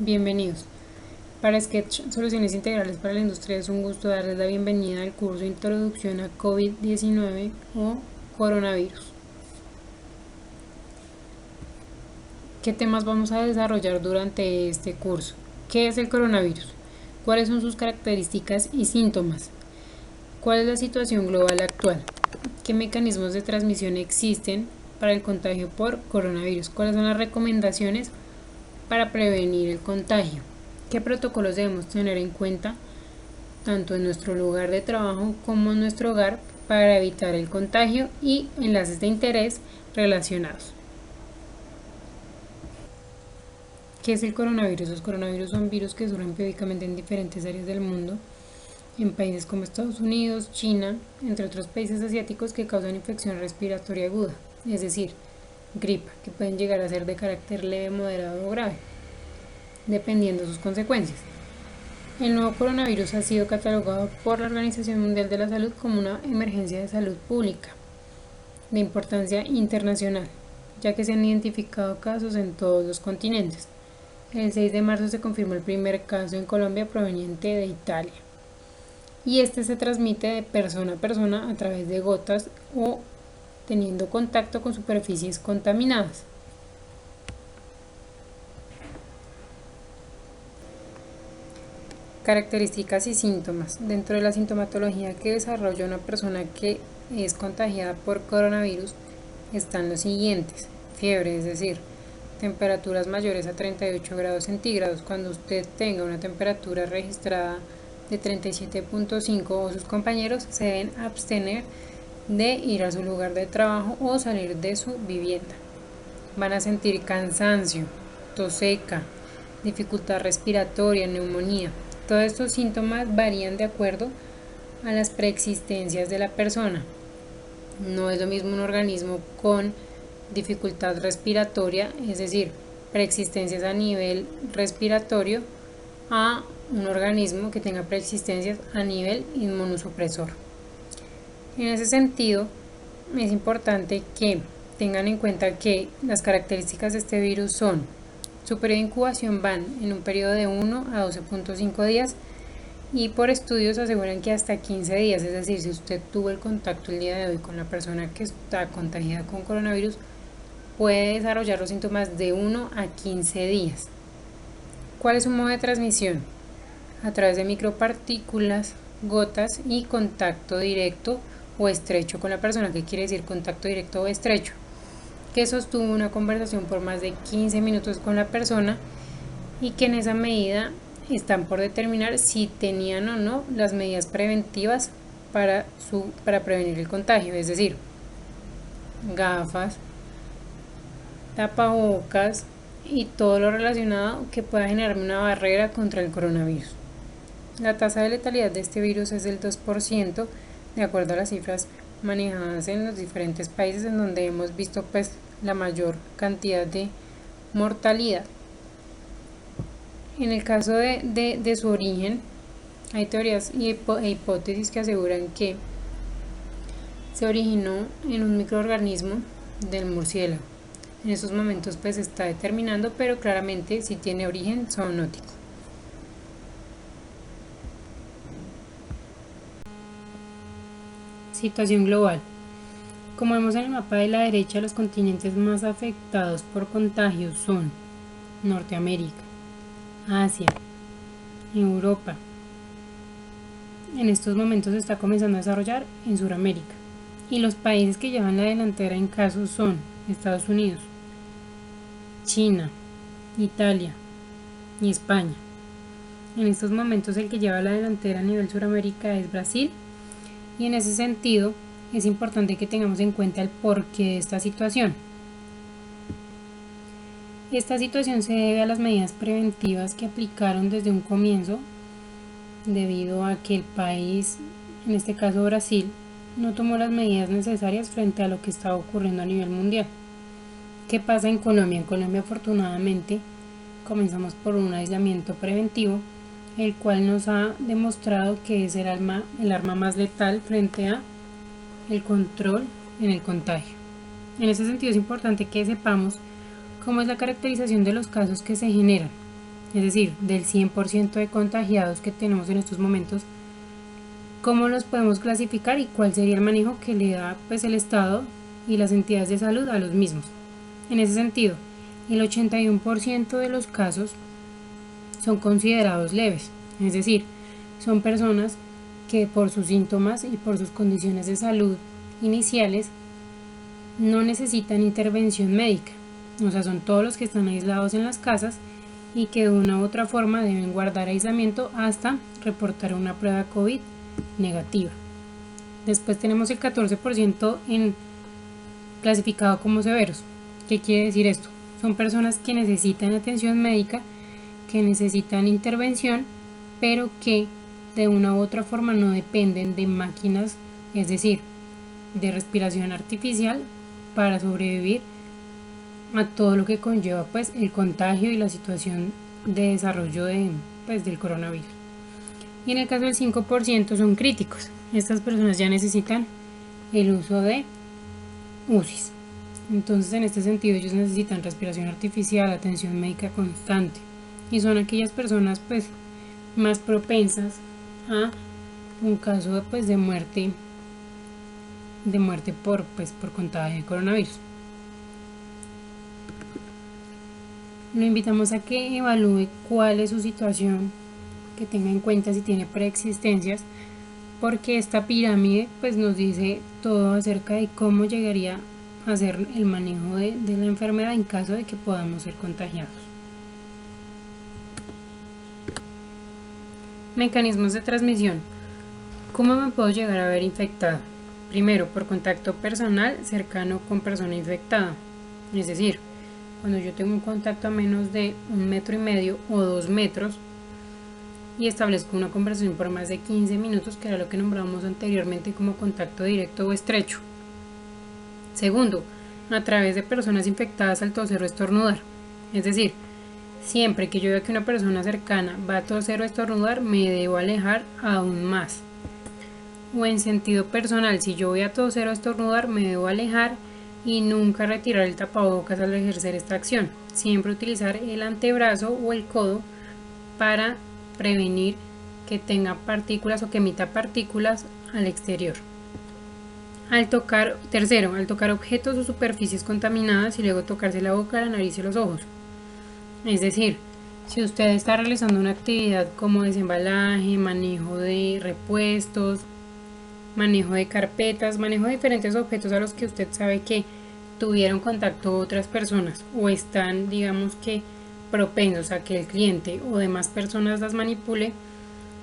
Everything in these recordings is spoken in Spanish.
Bienvenidos. Para Sketch Soluciones Integrales para la Industria es un gusto darles la bienvenida al curso Introducción a COVID-19 o Coronavirus. ¿Qué temas vamos a desarrollar durante este curso? ¿Qué es el coronavirus? ¿Cuáles son sus características y síntomas? ¿Cuál es la situación global actual? ¿Qué mecanismos de transmisión existen para el contagio por coronavirus? ¿Cuáles son las recomendaciones para prevenir el contagio? ¿Qué protocolos debemos tener en cuenta tanto en nuestro lugar de trabajo como en nuestro hogar para evitar el contagio y enlaces de interés relacionados? ¿Qué es el coronavirus? Los coronavirus son virus que surgen periódicamente en diferentes áreas del mundo, en países como Estados Unidos, China, entre otros países asiáticos que causan infección respiratoria aguda, es decir, gripa, que pueden llegar a ser de carácter leve, moderado o grave, dependiendo de sus consecuencias. El nuevo coronavirus ha sido catalogado por la Organización Mundial de la Salud como una emergencia de salud pública de importancia internacional, ya que se han identificado casos en todos los continentes. El 6 de marzo se confirmó el primer caso en Colombia proveniente de Italia. Y este se transmite de persona a persona a través de gotas o teniendo contacto con superficies contaminadas. Características y síntomas. Dentro de la sintomatología que desarrolla una persona que es contagiada por coronavirus están los siguientes: fiebre, es decir, temperaturas mayores a 38 grados centígrados. Cuando usted tenga una temperatura registrada de 37.5 o sus compañeros se deben abstener de ir a su lugar de trabajo o salir de su vivienda. Van a sentir cansancio, tos seca, dificultad respiratoria, neumonía. Todos estos síntomas varían de acuerdo a las preexistencias de la persona. No es lo mismo un organismo con dificultad respiratoria, es decir, preexistencias a nivel respiratorio, a un organismo que tenga preexistencias a nivel inmunosupresor. En ese sentido, es importante que tengan en cuenta que las características de este virus son: su periodo de incubación van en un periodo de 1 a 12.5 días y por estudios aseguran que hasta 15 días, es decir, si usted tuvo el contacto el día de hoy con la persona que está contagiada con coronavirus, puede desarrollar los síntomas de 1 a 15 días. ¿Cuál es su modo de transmisión? A través de micropartículas, gotas y contacto directo o estrecho con la persona. ¿Qué quiere decir contacto directo o estrecho? Que sostuvo una conversación por más de 15 minutos con la persona y que en esa medida están por determinar si tenían o no las medidas preventivas para prevenir el contagio, es decir, gafas, tapabocas y todo lo relacionado que pueda generarme una barrera contra el coronavirus. La tasa de letalidad de este virus es del 2%, de acuerdo a las cifras manejadas en los diferentes países en donde hemos visto pues la mayor cantidad de mortalidad. En el caso de su origen, hay teorías e hipótesis que aseguran que se originó en un microorganismo del murciélago. En estos momentos pues se está determinando, pero claramente sí tiene origen zoonótico. Situación global. Como vemos en el mapa de la derecha, los continentes más afectados por contagios son Norteamérica, Asia, Europa. En estos momentos se está comenzando a desarrollar en Sudamérica. Y los países que llevan la delantera en casos son Estados Unidos, China, Italia y España. En estos momentos el que lleva la delantera a nivel Sudamérica es Brasil, y en ese sentido es importante que tengamos en cuenta el porqué de esta situación. Esta situación se debe a las medidas preventivas que aplicaron desde un comienzo, debido a que el país, en este caso Brasil, no tomó las medidas necesarias frente a lo que estaba ocurriendo a nivel mundial. ¿Qué pasa en Colombia? En Colombia, afortunadamente, comenzamos por un aislamiento preventivo, el cual nos ha demostrado que es el arma más letal frente a el control en el contagio. En ese sentido es importante que sepamos cómo es la caracterización de los casos que se generan. es decir, del 100% de contagiados que tenemos en estos momentos, ¿cómo los podemos clasificar y cuál sería el manejo que le da pues el Estado y las entidades de salud a los mismos? En ese sentido, el 81% de los casos son considerados leves, es decir, son personas que por sus síntomas y por sus condiciones de salud iniciales no necesitan intervención médica, o sea, son todos los que están aislados en las casas y que de una u otra forma deben guardar aislamiento hasta reportar una prueba COVID negativa. Después tenemos el 14% en clasificado como severos. ¿Qué quiere decir esto? Son personas que necesitan atención médica, que necesitan intervención, pero que de una u otra forma no dependen de máquinas, es decir, de respiración artificial para sobrevivir a todo lo que conlleva pues el contagio y la situación de desarrollo del coronavirus. Y en el caso del 5% son críticos. Estas personas ya necesitan el uso de UCIs. Entonces, en este sentido, ellos necesitan respiración artificial, atención médica constante. Y son aquellas personas pues más propensas a un caso pues de muerte por contagio de coronavirus. Lo invitamos a que evalúe cuál es su situación, que tenga en cuenta si tiene preexistencias, porque esta pirámide pues nos dice todo acerca de cómo llegaría a ser el manejo de la enfermedad en caso de que podamos ser contagiados. Mecanismos de transmisión. ¿Cómo me puedo llegar a ver infectado? Primero, por contacto personal cercano con persona infectada, es decir, cuando yo tengo un contacto a menos de 1,5 metros o 2 metros y establezco una conversación por más de 15 minutos, que era lo que nombramos anteriormente como contacto directo o estrecho. Segundo, a través de personas infectadas al toser o estornudar, es decir, siempre que yo vea que una persona cercana va a toser o estornudar, me debo alejar aún más. O en sentido personal, si yo voy a toser o estornudar, me debo alejar y nunca retirar el tapabocas al ejercer esta acción. Siempre utilizar el antebrazo o el codo para prevenir que tenga partículas o que emita partículas al exterior. Tercero, al tocar objetos o superficies contaminadas y luego tocarse la boca, la nariz y los ojos. Es decir, si usted está realizando una actividad como desembalaje, manejo de repuestos, manejo de carpetas, manejo de diferentes objetos a los que usted sabe que tuvieron contacto otras personas o están, digamos que, propensos a que el cliente o demás personas las manipule,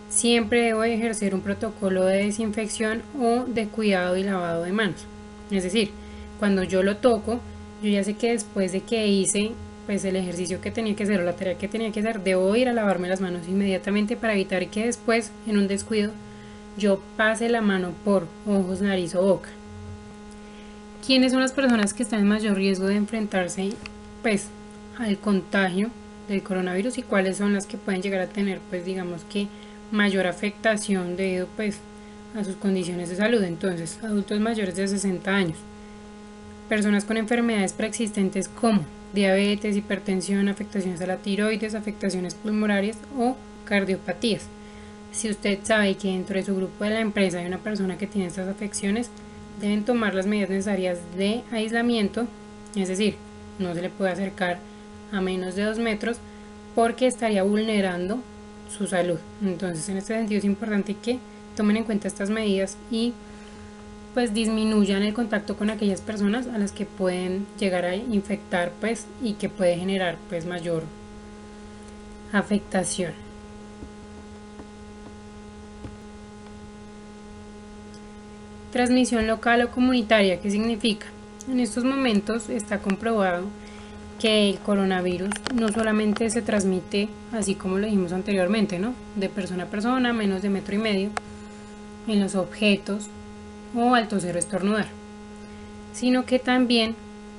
siempre debo ejercer un protocolo de desinfección o de cuidado y lavado de manos. Es decir, cuando yo lo toco, yo ya sé que después de que hice pues el ejercicio que tenía que hacer o la tarea que tenía que hacer, debo ir a lavarme las manos inmediatamente para evitar que después, en un descuido, yo pase la mano por ojos, nariz o boca. ¿Quiénes son las personas que están en mayor riesgo de enfrentarse pues al contagio del coronavirus y cuáles son las que pueden llegar a tener pues digamos que mayor afectación debido pues a sus condiciones de salud? Entonces, adultos mayores de 60 años, personas con enfermedades preexistentes como diabetes, hipertensión, afectaciones a la tiroides, afectaciones pulmonares o cardiopatías. Si usted sabe que dentro de su grupo de la empresa hay una persona que tiene estas afecciones, deben tomar las medidas necesarias de aislamiento, es decir, no se le puede acercar a menos de 2 metros porque estaría vulnerando su salud. Entonces, en este sentido es importante que tomen en cuenta estas medidas y pues disminuyan el contacto con aquellas personas a las que pueden llegar a infectar pues y que puede generar pues mayor afectación. Transmisión local o comunitaria, ¿qué significa? En estos momentos está comprobado que el coronavirus no solamente se transmite, así como lo dijimos anteriormente, ¿no?, de persona a persona, menos de 1,5 metros, en los objetos o al toser o estornudar, sino que también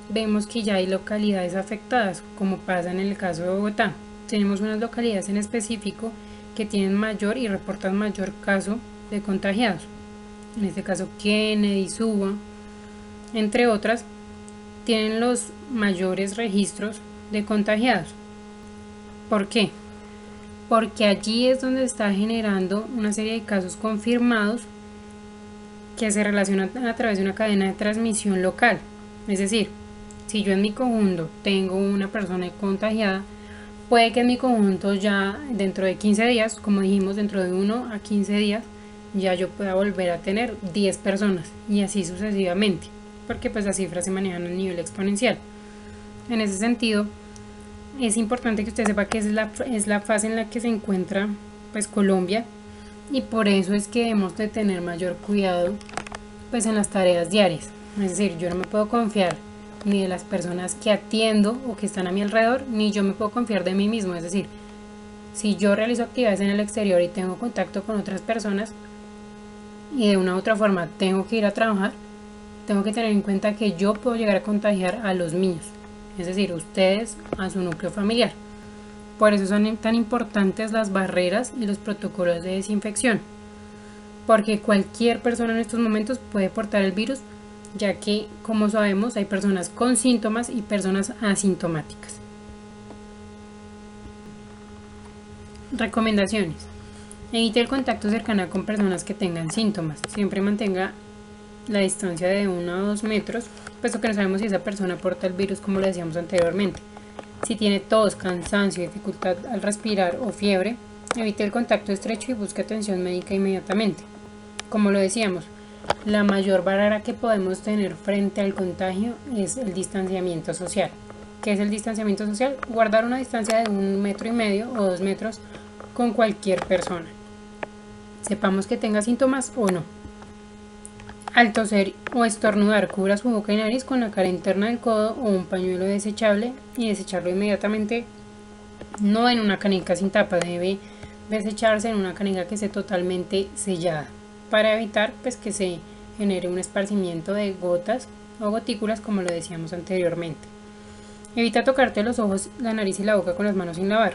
vemos que ya hay localidades afectadas, como pasa en el caso de Bogotá. Tenemos unas localidades en específico que tienen mayor y reportan mayor caso de contagiados. En este caso Kennedy, Suba, entre otras, tienen los mayores registros de contagiados. ¿Por qué? porque allí es donde está generando una serie de casos confirmados que se relacionan a través de una cadena de transmisión local. Es decir, si yo en mi conjunto tengo una persona contagiada, puede que en mi conjunto ya dentro de 15 días, como dijimos, dentro de 1 a 15 días, ya yo pueda volver a tener 10 personas y así sucesivamente, porque pues las cifras se manejan a nivel exponencial. En ese sentido, es importante que usted sepa que es la fase en la que se encuentra pues Colombia, y por eso es que debemos de tener mayor cuidado pues en las tareas diarias. Es decir, yo no me puedo confiar ni de las personas que atiendo o que están a mi alrededor, ni yo me puedo confiar de mí mismo. Es decir, si yo realizo actividades en el exterior y tengo contacto con otras personas y de una u otra forma tengo que ir a trabajar, tengo que tener en cuenta que yo puedo llegar a contagiar a los míos, es decir, ustedes a su núcleo familiar. Por eso son tan importantes las barreras y los protocolos de desinfección, porque cualquier persona en estos momentos puede portar el virus, ya que, como sabemos, hay personas con síntomas y personas asintomáticas. Recomendaciones. Evite el contacto cercano con personas que tengan síntomas. Siempre mantenga la distancia de 1 a 2 metros, puesto que no sabemos si esa persona porta el virus, como le decíamos anteriormente. Si tiene tos, cansancio, dificultad al respirar o fiebre, evite el contacto estrecho y busque atención médica inmediatamente. Como lo decíamos, la mayor barrera que podemos tener frente al contagio es el distanciamiento social. ¿Qué es el distanciamiento social? Guardar una distancia de 1,5 metros o 2 metros con cualquier persona, sepamos que tenga síntomas o no. Al toser o estornudar, cubra su boca y nariz con la cara interna del codo o un pañuelo desechable y desecharlo inmediatamente, no en una caneca sin tapa, debe desecharse en una caneca que esté totalmente sellada, para evitar pues que se genere un esparcimiento de gotas o gotículas, como lo decíamos anteriormente. Evita tocarte los ojos, la nariz y la boca con las manos sin lavar.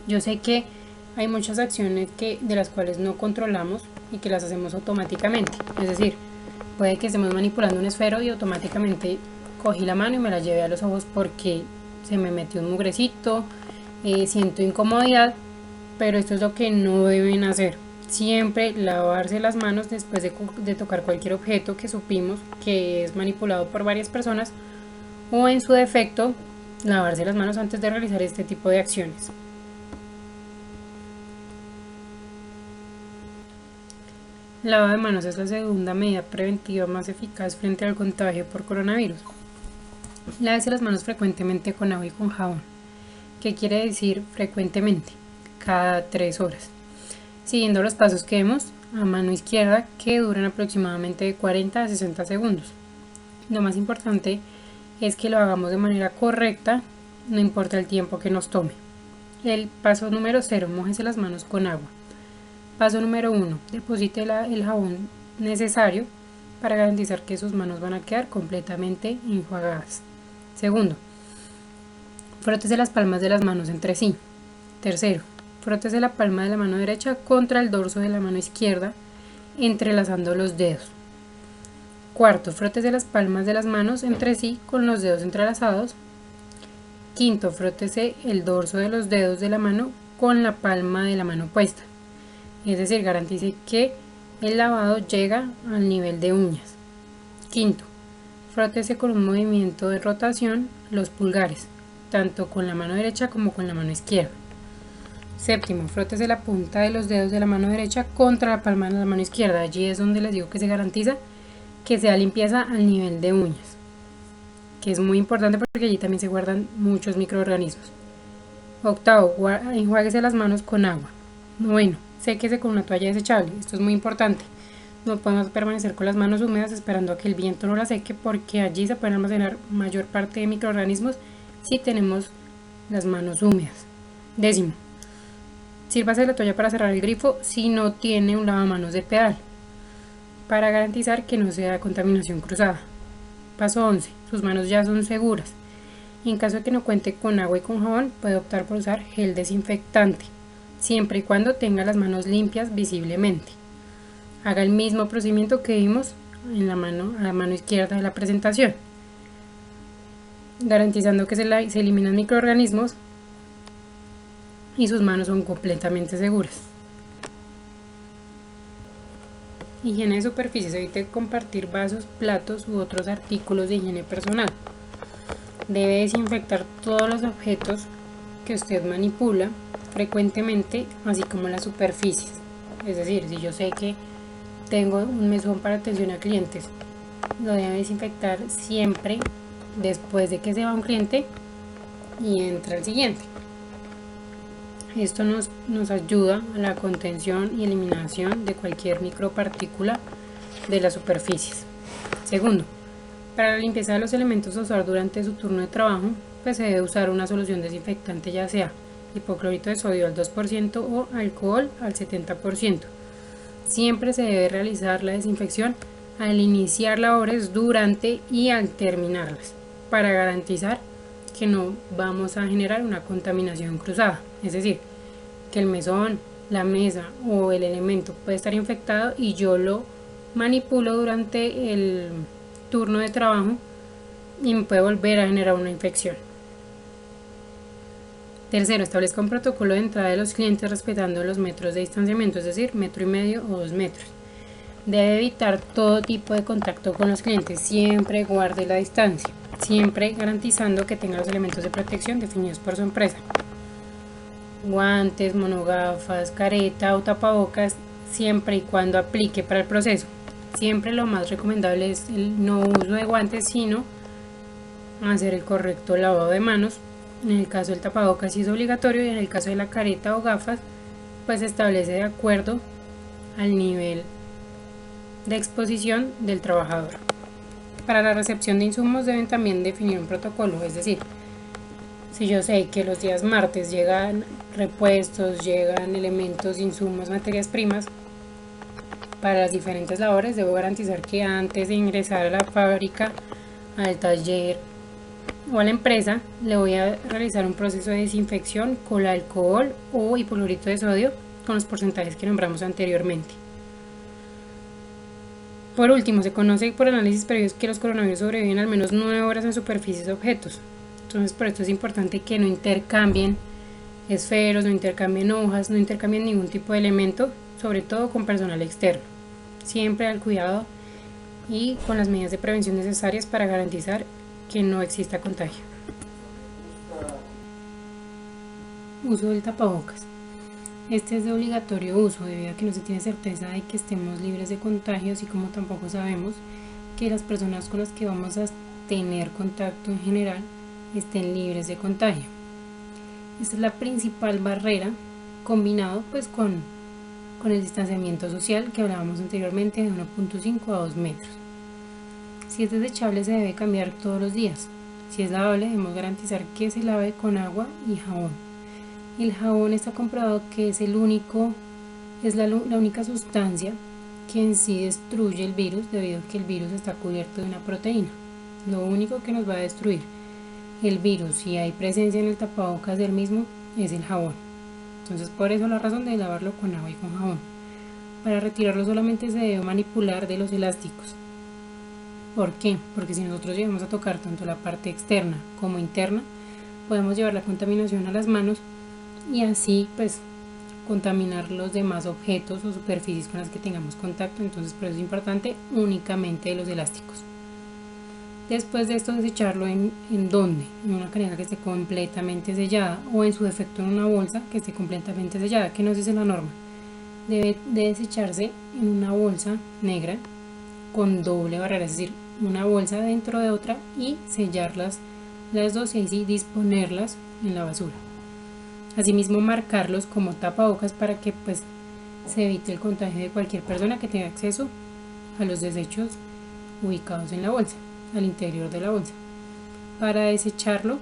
Yo sé que hay muchas acciones de las cuales no controlamos y que las hacemos automáticamente. Es decir, puede que estemos manipulando un esfero y automáticamente cogí la mano y me la llevé a los ojos porque se me metió un mugrecito, siento incomodidad, pero esto es lo que no deben hacer. Siempre lavarse las manos después de tocar cualquier objeto que supimos que es manipulado por varias personas, o en su defecto, lavarse las manos antes de realizar este tipo de acciones. El lavado de manos es la segunda medida preventiva más eficaz frente al contagio por coronavirus. Lávese las manos frecuentemente con agua y con jabón. ¿Qué quiere decir frecuentemente? Cada 3 horas. Siguiendo los pasos que vemos a mano izquierda, que duran aproximadamente de 40 a 60 segundos. Lo más importante es que lo hagamos de manera correcta, no importa el tiempo que nos tome. El paso número 0, mójese las manos con agua. Paso número 1, deposite el jabón necesario para garantizar que sus manos van a quedar completamente enjuagadas. Segundo, frótese las palmas de las manos entre sí. Tercero, frótese la palma de la mano derecha contra el dorso de la mano izquierda, entrelazando los dedos. Cuarto, frótese las palmas de las manos entre sí con los dedos entrelazados. Quinto, frótese el dorso de los dedos de la mano con la palma de la mano opuesta. Es decir, garantice que el lavado llega al nivel de uñas. Quinto, frótese con un movimiento de rotación los pulgares, tanto con la mano derecha como con la mano izquierda. Séptimo, frótese la punta de los dedos de la mano derecha contra la palma de la mano izquierda. Allí es donde les digo que se garantiza que sea limpieza al nivel de uñas, que es muy importante porque allí también se guardan muchos microorganismos. Octavo, enjuáguese las manos con agua. Noveno, séquese con una toalla desechable. Esto es muy importante. No podemos permanecer con las manos húmedas esperando a que el viento no las seque, porque allí se pueden almacenar mayor parte de microorganismos si tenemos las manos húmedas. Décimo, sírvase la toalla para cerrar el grifo si no tiene un lavamanos de pedal, para garantizar que no sea contaminación cruzada. Paso 11, sus manos ya son seguras. En caso de que no cuente con agua y con jabón, puede optar por usar gel desinfectante, siempre y cuando tenga las manos limpias visiblemente. Haga el mismo procedimiento que vimos en a la mano izquierda de la presentación, garantizando que se eliminan microorganismos y sus manos son completamente seguras. Higiene de superficies. Evite compartir vasos, platos u otros artículos de higiene personal. Debe desinfectar todos los objetos que usted manipula frecuentemente, así como las superficies. Es decir, si yo sé que tengo un mesón para atención a clientes, lo debe desinfectar siempre después de que se va un cliente y entra el siguiente. Esto nos ayuda a la contención y eliminación de cualquier micropartícula de las superficies. Segundo, para la limpieza de los elementos a usar durante su turno de trabajo, pues se debe usar una solución desinfectante, ya sea hipoclorito de sodio al 2% o alcohol al 70%. Siempre se debe realizar la desinfección al iniciar labores, durante y al terminarlas, para garantizar que no vamos a generar una contaminación cruzada. Es decir, que el mesón, la mesa o el elemento puede estar infectado y yo lo manipulo durante el turno de trabajo y me puede volver a generar una infección. Tercero, establezca un protocolo de entrada de los clientes respetando los metros de distanciamiento, es decir, 1,5 metros o 2 metros. Debe evitar todo tipo de contacto con los clientes, siempre guarde la distancia, siempre garantizando que tenga los elementos de protección definidos por su empresa. Guantes, monogafas, careta o tapabocas, siempre y cuando aplique para el proceso. Siempre lo más recomendable es el no uso de guantes, sino hacer el correcto lavado de manos. En el caso del tapabocas sí es obligatorio, y en el caso de la careta o gafas, pues se establece de acuerdo al nivel de exposición del trabajador. Para la recepción de insumos deben también definir un protocolo, es decir, si yo sé que los días martes llegan repuestos, llegan elementos, insumos, materias primas para las diferentes labores, debo garantizar que antes de ingresar a la fábrica, al taller o a la empresa, le voy a realizar un proceso de desinfección con alcohol o hipoclorito de sodio con los porcentajes que nombramos anteriormente. Por último, se conoce por análisis previos que los coronavirus sobreviven al menos 9 horas en superficies de objetos. Entonces, por esto es importante que no intercambien esferos, no intercambien hojas, no intercambien ningún tipo de elemento, sobre todo con personal externo. Siempre al cuidado y con las medidas de prevención necesarias para garantizar que no exista contagio. Uso del tapabocas. Este es de obligatorio uso debido a que no se tiene certeza de que estemos libres de contagios, y como tampoco sabemos que las personas con las que vamos a tener contacto en general estén libres de contagio. Esta es la principal barrera, combinado pues con el distanciamiento social que hablábamos anteriormente, de 1,5 a 2 metros. Si es desechable, se debe cambiar todos los días. Si es lavable, debemos garantizar que se lave con agua y jabón. El jabón está comprobado que es la única sustancia que en sí destruye el virus, debido a que el virus está cubierto de una proteína. Lo único que nos va a destruir el virus, si hay presencia en el tapabocas del mismo, es el jabón. Entonces, por eso la razón de lavarlo con agua y con jabón. Para retirarlo solamente se debe manipular de los elásticos. ¿Por qué? Porque si nosotros llegamos a tocar tanto la parte externa como interna, podemos llevar la contaminación a las manos y así pues contaminar los demás objetos o superficies con las que tengamos contacto. Entonces, por eso es importante únicamente de los elásticos. Después de esto, desecharlo en ¿dónde? En una caneca que esté completamente sellada, o en su defecto en una bolsa que esté completamente sellada. ¿Qué nos dice la norma? Debe de desecharse en una bolsa negra con doble barrera, es decir, una bolsa dentro de otra, y sellarlas las dos y ahí sí disponerlas en la basura. Asimismo, marcarlos como tapabocas para que pues se evite el contagio de cualquier persona que tenga acceso a los desechos ubicados en la bolsa, al interior de la bolsa. Para desecharlo,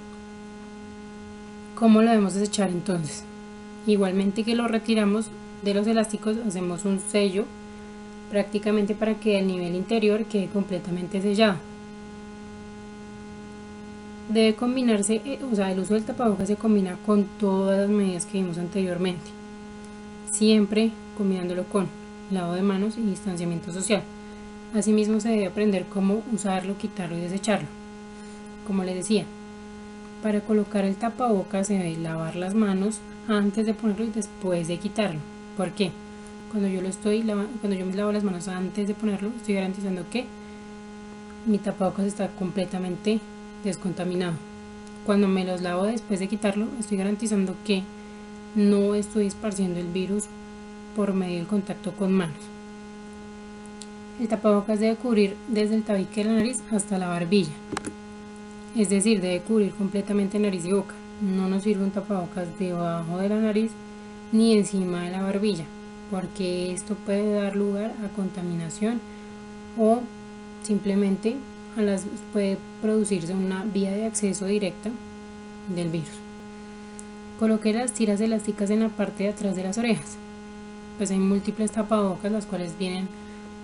¿cómo lo debemos desechar entonces? Igualmente que lo retiramos de los elásticos, hacemos un sello prácticamente para que el nivel interior quede completamente sellado. Debe combinarse, el uso del tapabocas se combina con todas las medidas que vimos anteriormente, siempre combinándolo con lavado de manos y distanciamiento social. Asimismo, se debe aprender cómo usarlo, quitarlo y desecharlo. Como les decía, Para colocar el tapabocas se debe lavar las manos antes de ponerlo y después de quitarlo. ¿Por qué? Cuando yo me lavo las manos antes de ponerlo, estoy garantizando que mi tapabocas está completamente descontaminado. Cuando me los lavo después de quitarlo, estoy garantizando que no estoy esparciendo el virus por medio del contacto con manos. El tapabocas debe cubrir desde el tabique de la nariz hasta la barbilla, es decir, debe cubrir completamente nariz y boca. No nos sirve un tapabocas debajo de la nariz ni encima de la barbilla, porque esto puede dar lugar a contaminación o simplemente puede producirse una vía de acceso directa del virus. Coloque las tiras elásticas en la parte de atrás de las orejas. Pues hay múltiples tapabocas, las cuales vienen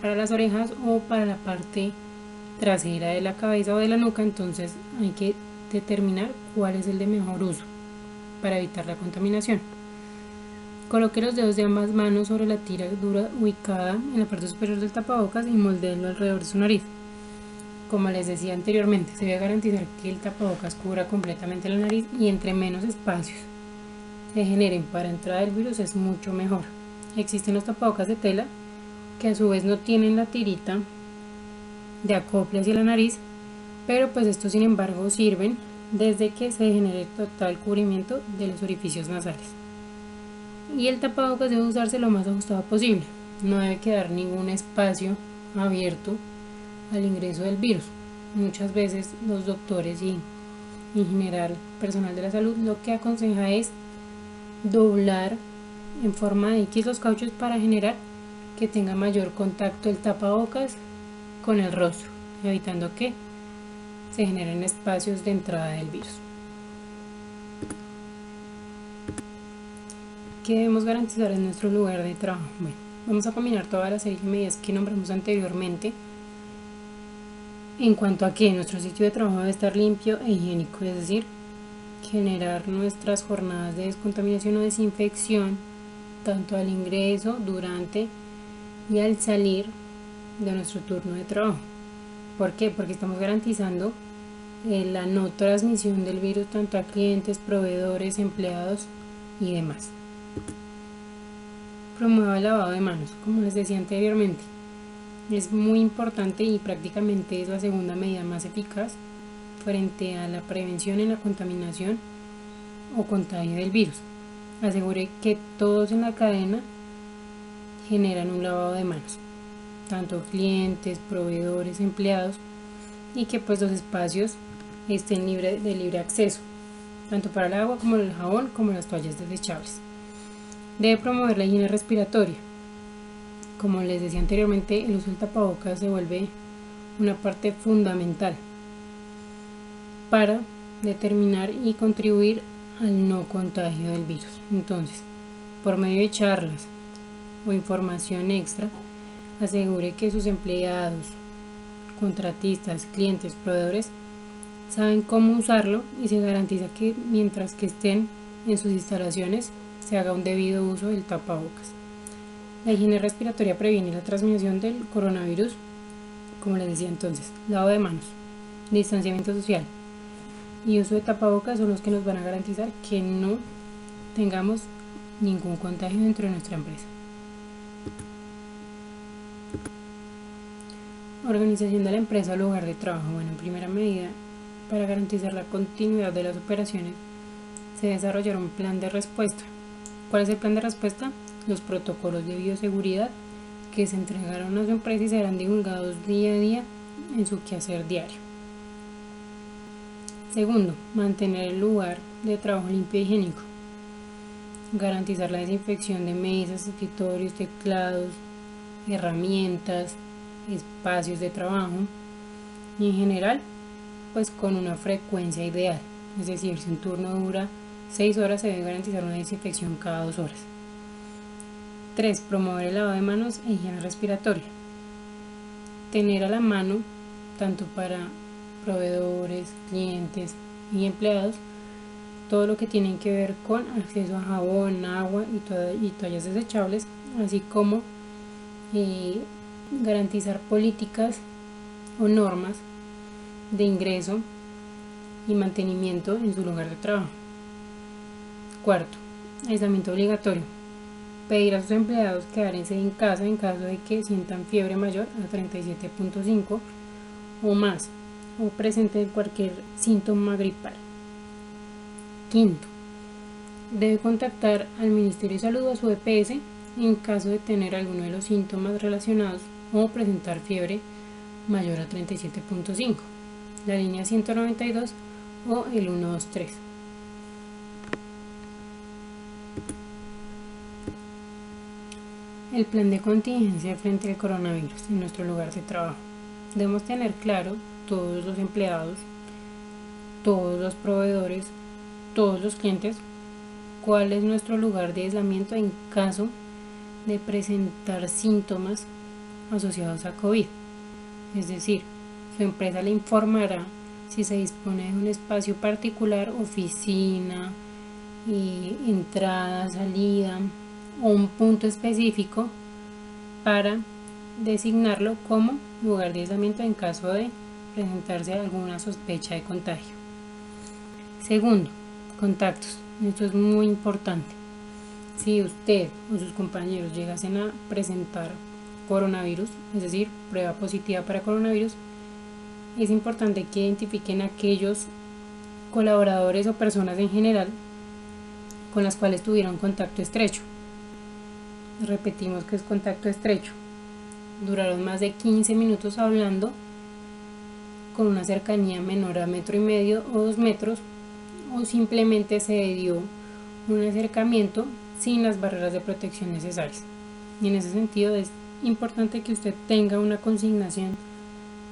para las orejas o para la parte trasera de la cabeza o de la nuca, entonces hay que determinar cuál es el de mejor uso para evitar la contaminación. Coloque los dedos de ambas manos sobre la tira dura ubicada en la parte superior del tapabocas y moldéelo alrededor de su nariz. Como les decía anteriormente, se debe garantizar que el tapabocas cubra completamente la nariz y entre menos espacios se generen para entrada del virus es mucho mejor. Existen los tapabocas de tela que a su vez no tienen la tirita de acople hacia la nariz, pero pues estos sin embargo sirven desde que se genere total cubrimiento de los orificios nasales. Y el tapabocas debe usarse lo más ajustado posible, no debe quedar ningún espacio abierto al ingreso del virus. Muchas veces los doctores y en general personal de la salud lo que aconseja es doblar en forma de X los cauchos para generar que tenga mayor contacto el tapabocas con el rostro, evitando que se generen espacios de entrada del virus. ¿Qué debemos garantizar en nuestro lugar de trabajo? Bueno, vamos a combinar toda la serie de medidas que nombramos anteriormente en cuanto a que nuestro sitio de trabajo debe estar limpio e higiénico, es decir, generar nuestras jornadas de descontaminación o desinfección tanto al ingreso, durante y al salir de nuestro turno de trabajo. ¿Por qué? Porque estamos garantizando la no transmisión del virus tanto a clientes, proveedores, empleados y demás. Promueva el lavado de manos, como les decía anteriormente. Es muy importante y prácticamente es la segunda medida más eficaz frente a la prevención en la contaminación o contagio del virus. Asegure que todos en la cadena generan un lavado de manos, tanto clientes, proveedores, empleados, y que pues los espacios estén de libre acceso, tanto para el agua como el jabón como las toallas desechables. Debe promover la higiene respiratoria. Como les decía anteriormente, el uso del tapabocas se vuelve una parte fundamental para determinar y contribuir al no contagio del virus. Entonces, por medio de charlas o información extra, asegure que sus empleados, contratistas, clientes, proveedores saben cómo usarlo y se garantiza que mientras que estén en sus instalaciones se haga un debido uso del tapabocas. La higiene respiratoria previene la transmisión del coronavirus, como les decía entonces, lavado de manos, distanciamiento social y uso de tapabocas son los que nos van a garantizar que no tengamos ningún contagio dentro de nuestra empresa. Organización de la empresa o lugar de trabajo. Bueno, en primera medida, para garantizar la continuidad de las operaciones, se desarrollará un plan de respuesta. ¿Cuál es el plan de respuesta? Los protocolos de bioseguridad que se entregaron a su empresa y serán divulgados día a día en su quehacer diario. Segundo, mantener el lugar de trabajo limpio y higiénico. Garantizar la desinfección de mesas, escritorios, teclados, herramientas, espacios de trabajo y en general pues con una frecuencia ideal, es decir, si un turno dura 6 horas se debe garantizar una desinfección cada 2 horas. 3. Promover el lavado de manos e higiene respiratoria. Tener a la mano, tanto para proveedores, clientes y empleados, todo lo que tiene que ver con acceso a jabón, agua y toallas desechables, así como garantizar políticas o normas de ingreso y mantenimiento en su lugar de trabajo. Cuarto, aislamiento obligatorio. Pedir a sus empleados quedarse en casa en caso de que sientan fiebre mayor a 37.5 o más o presenten cualquier síntoma gripal. Quinto, debe contactar al Ministerio de Salud o a su EPS en caso de tener alguno de los síntomas relacionados o presentar fiebre mayor a 37.5, la línea 192 o el 123. El plan de contingencia frente al coronavirus en nuestro lugar de trabajo. Debemos tener claro todos los empleados, todos los proveedores, todos los clientes, cuál es nuestro lugar de aislamiento en caso de presentar síntomas asociados a COVID. Es decir, su empresa le informará si se dispone de un espacio particular, oficina, entrada, salida o un punto específico para designarlo como lugar de aislamiento en caso de presentarse alguna sospecha de contagio. Segundo, contactos. Esto es muy importante. Si usted o sus compañeros llegasen a presentar coronavirus, es decir, prueba positiva para coronavirus, es importante que identifiquen a aquellos colaboradores o personas en general con las cuales tuvieron contacto estrecho. Repetimos que es contacto estrecho. Duraron más de 15 minutos hablando con una cercanía menor a 1,5 metros o 2 metros, o simplemente se dio un acercamiento sin las barreras de protección necesarias. Y en ese sentido es importante que usted tenga una consignación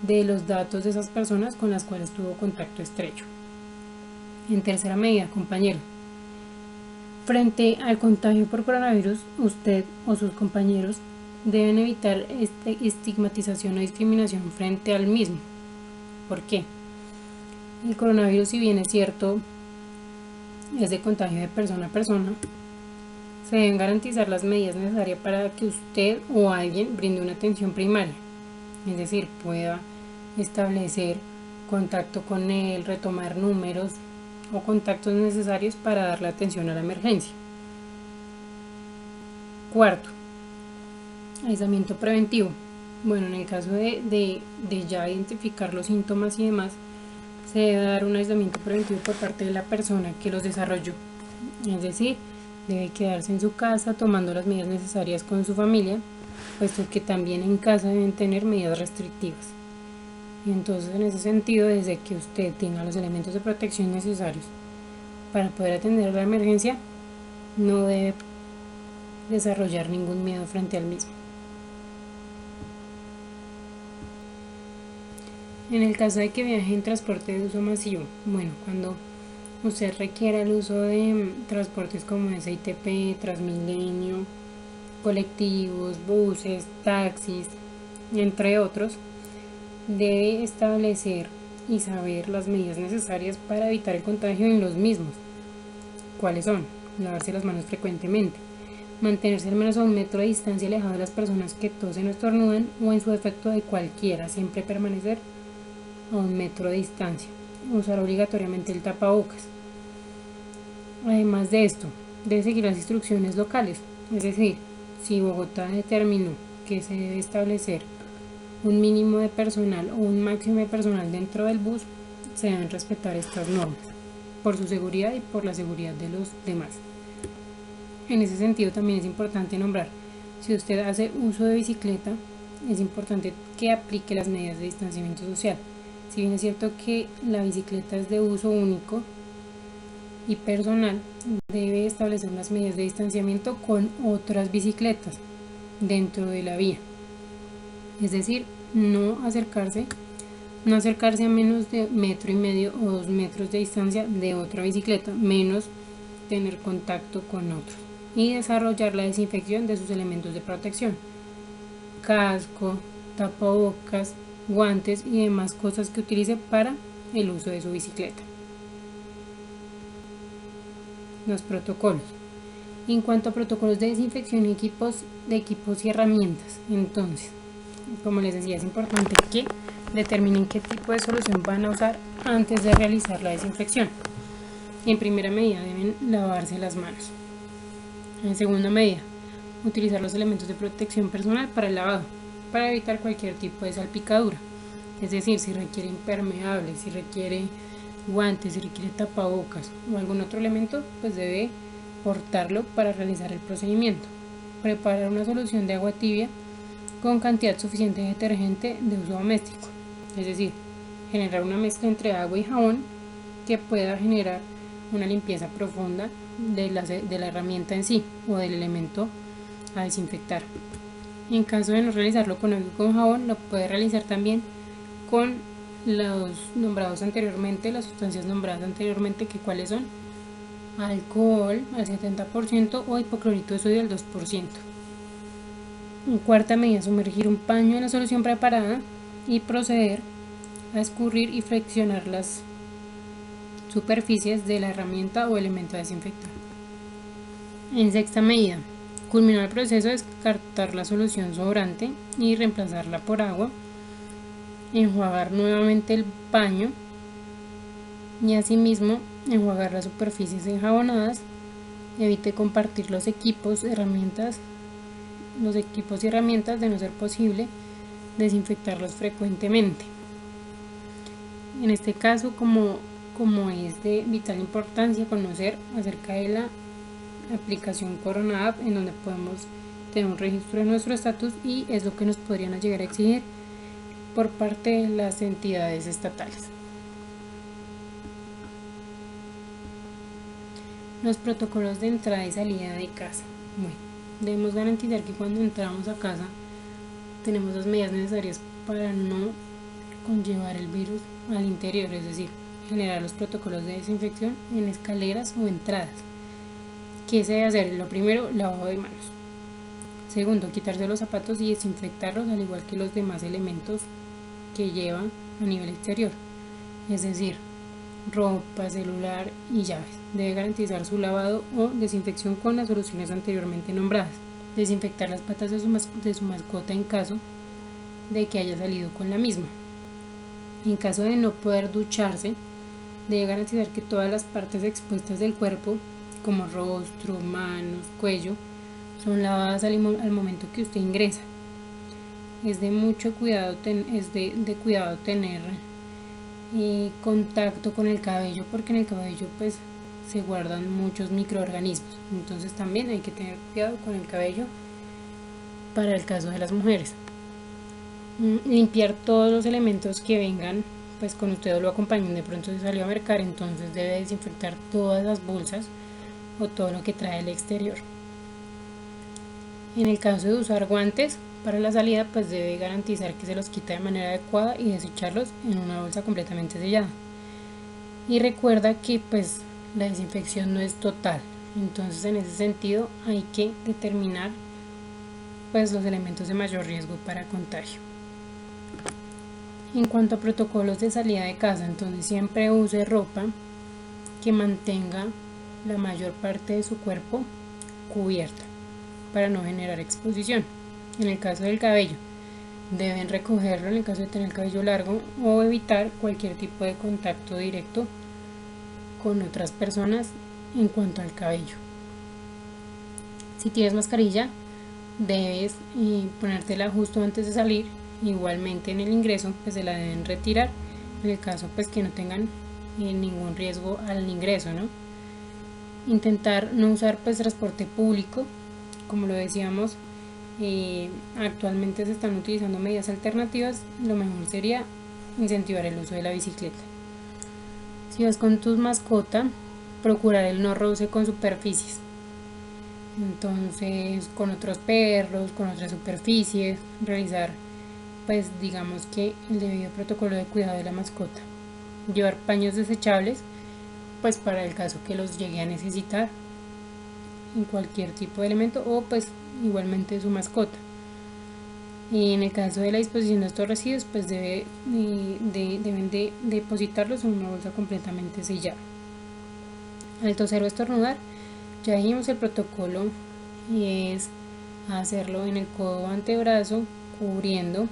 de los datos de esas personas con las cuales tuvo contacto estrecho. En tercera medida, compañero, frente al contagio por coronavirus, usted o sus compañeros deben evitar estigmatización o discriminación frente al mismo. ¿Por qué? El coronavirus, si bien es cierto, es de contagio de persona a persona, se deben garantizar las medidas necesarias para que usted o alguien brinde una atención primaria, es decir, pueda establecer contacto con él, retomar números o contactos necesarios para dar la atención a la emergencia. Cuarto, aislamiento preventivo. Bueno, en el caso de ya identificar los síntomas y demás, se debe dar un aislamiento preventivo por parte de la persona que los desarrolló, es decir, debe quedarse en su casa tomando las medidas necesarias con su familia, puesto que también en casa deben tener medidas restrictivas. Y entonces, en ese sentido, desde que usted tenga los elementos de protección necesarios para poder atender la emergencia, no debe desarrollar ningún miedo frente al mismo. En el caso de que viaje en transporte de uso masivo, bueno, cuando usted requiera el uso de transportes como SITP, Transmilenio, colectivos, buses, taxis, entre otros, debe establecer y saber las medidas necesarias para evitar el contagio en los mismos. ¿Cuáles son? Lavarse las manos frecuentemente, mantenerse al menos a 1 metro de distancia alejado de las personas que tosen o estornudan, o en su defecto de cualquiera, siempre permanecer a 1 metro de distancia. Usar obligatoriamente el tapabocas. Además de esto, debe seguir las instrucciones locales, es decir, si Bogotá determinó que se debe establecer un mínimo de personal o un máximo de personal dentro del bus, se deben respetar estas normas, por su seguridad y por la seguridad de los demás. En ese sentido también es importante nombrar, si usted hace uso de bicicleta, es importante que aplique las medidas de distanciamiento social. Si bien es cierto que la bicicleta es de uso único y personal, debe establecer unas medidas de distanciamiento con otras bicicletas dentro de la vía. Es decir, no acercarse a menos de 1,5 metros o 2 metros de distancia de otra bicicleta, menos tener contacto con otros, y desarrollar la desinfección de sus elementos de protección, casco, tapabocas, guantes y demás cosas que utilice para el uso de su bicicleta. Los protocolos. En cuanto a protocolos de desinfección de equipos y herramientas, entonces, como les decía, es importante que Determinen qué tipo de solución van a usar antes de realizar la desinfección. En primera medida deben lavarse las manos. En segunda medida, utilizar los elementos de protección personal para el lavado, para evitar cualquier tipo de salpicadura. Es decir, si requiere impermeables, si requiere guantes, si requiere tapabocas o algún otro elemento, pues debe portarlo para realizar el procedimiento. Preparar una solución de agua tibia con cantidad suficiente de detergente de uso doméstico. Es decir, generar una mezcla entre agua y jabón que pueda generar una limpieza profunda de la herramienta en sí o del elemento a desinfectar. En caso de no realizarlo con agua y con jabón, lo puede realizar también con los nombrados anteriormente, las sustancias nombradas anteriormente, que cuáles son: alcohol al 70% o hipoclorito de sodio al 2%. En cuarta medida, sumergir un paño en la solución preparada y proceder a escurrir y friccionar las superficies de la herramienta o elemento a desinfectar. En sexta medida, culminar el proceso, descartar la solución sobrante y reemplazarla por agua, enjuagar nuevamente el paño y asimismo enjuagar las superficies enjabonadas. Evite compartir los equipos y herramientas de no ser posible desinfectarlos frecuentemente. En este caso, como es de vital importancia conocer acerca de la aplicación Corona App, en donde podemos tener un registro de nuestro estatus, y es lo que nos podrían llegar a exigir por parte de las entidades estatales. Los protocolos de entrada y salida de casa. Bueno, debemos garantizar que cuando entramos a casa tenemos las medidas necesarias para no conllevar el virus al interior, es decir, generar los protocolos de desinfección en escaleras o entradas. ¿Qué se debe hacer? Lo primero, lavado de manos. Segundo, quitarse los zapatos y desinfectarlos, al igual que los demás elementos que llevan a nivel exterior, es decir, ropa, celular y llaves. Debe garantizar su lavado o desinfección con las soluciones anteriormente nombradas. Desinfectar las patas de su mascota en caso de que haya salido con la misma. En caso de no poder ducharse, debe garantizar que todas las partes expuestas del cuerpo, como rostro, manos, cuello, son lavadas al momento que usted ingresa. Es de mucho cuidado, cuidado tener contacto con el cabello, porque en el cabello pues se guardan muchos microorganismos. Entonces también hay que tener cuidado con el cabello para el caso de las mujeres. Limpiar todos los elementos que vengan pues con usted o lo acompañen. De pronto se salió a mercar, entonces debe desinfectar todas las bolsas o todo lo que trae del exterior. En el caso de usar guantes para la salida, pues debe garantizar que se los quita de manera adecuada y desecharlos en una bolsa completamente sellada. Y recuerda que pues la desinfección no es total, entonces en ese sentido hay que determinar pues los elementos de mayor riesgo para contagio. En cuanto a protocolos de salida de casa, entonces siempre use ropa que mantenga la mayor parte de su cuerpo cubierta para no generar exposición. En el caso del cabello, deben recogerlo en el caso de tener el cabello largo o evitar cualquier tipo de contacto directo con otras personas en cuanto al cabello. Si tienes mascarilla, debes ponértela justo antes de salir. Igualmente en el ingreso pues se la deben retirar en el caso pues que no tengan ningún riesgo al ingreso, ¿no? Intentar no usar pues transporte público, como lo decíamos. Actualmente se están utilizando medidas alternativas. Lo mejor sería incentivar el uso de la bicicleta. Si vas con tus mascotas, procurar el no roce con superficies, entonces con otros perros, con otras superficies, realizar pues digamos que el debido protocolo de cuidado de la mascota. Llevar paños desechables pues para el caso que los llegue a necesitar en cualquier tipo de elemento, o pues igualmente su mascota. Y en el caso de la disposición de estos residuos pues deben de depositarlos en una bolsa completamente sellada. Al toser o estornudar, ya dijimos el protocolo, y es hacerlo en el codo o antebrazo, cubriendo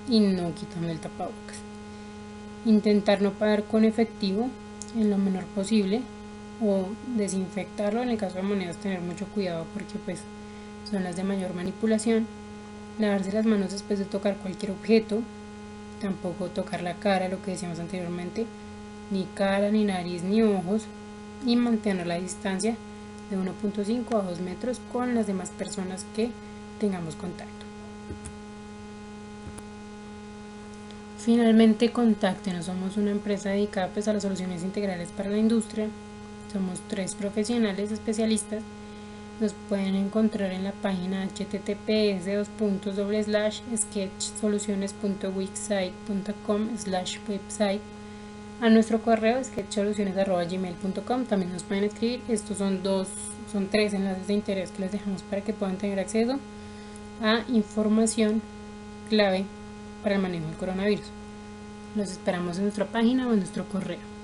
y no quitando el tapabocas. Intentar no pagar con efectivo en lo menor posible o desinfectarlo. En el caso de monedas, tener mucho cuidado porque pues son las de mayor manipulación. Lavarse las manos después de tocar cualquier objeto. Tampoco tocar la cara, lo que decíamos anteriormente, ni cara, ni nariz, ni ojos, y mantener la distancia de 1.5 a 2 metros con las demás personas que tengamos contacto. Finalmente, contáctenos. Somos una empresa dedicada pues a las soluciones integrales para la industria. Somos 3 profesionales especialistas. Nos pueden encontrar en la página https://sketchsoluciones.wixsite.com/website, a nuestro correo sketchsoluciones@gmail.com. También nos pueden escribir. Estos son 3 enlaces de interés que les dejamos para que puedan tener acceso a información clave para el manejo del coronavirus. Los esperamos en nuestra página o en nuestro correo.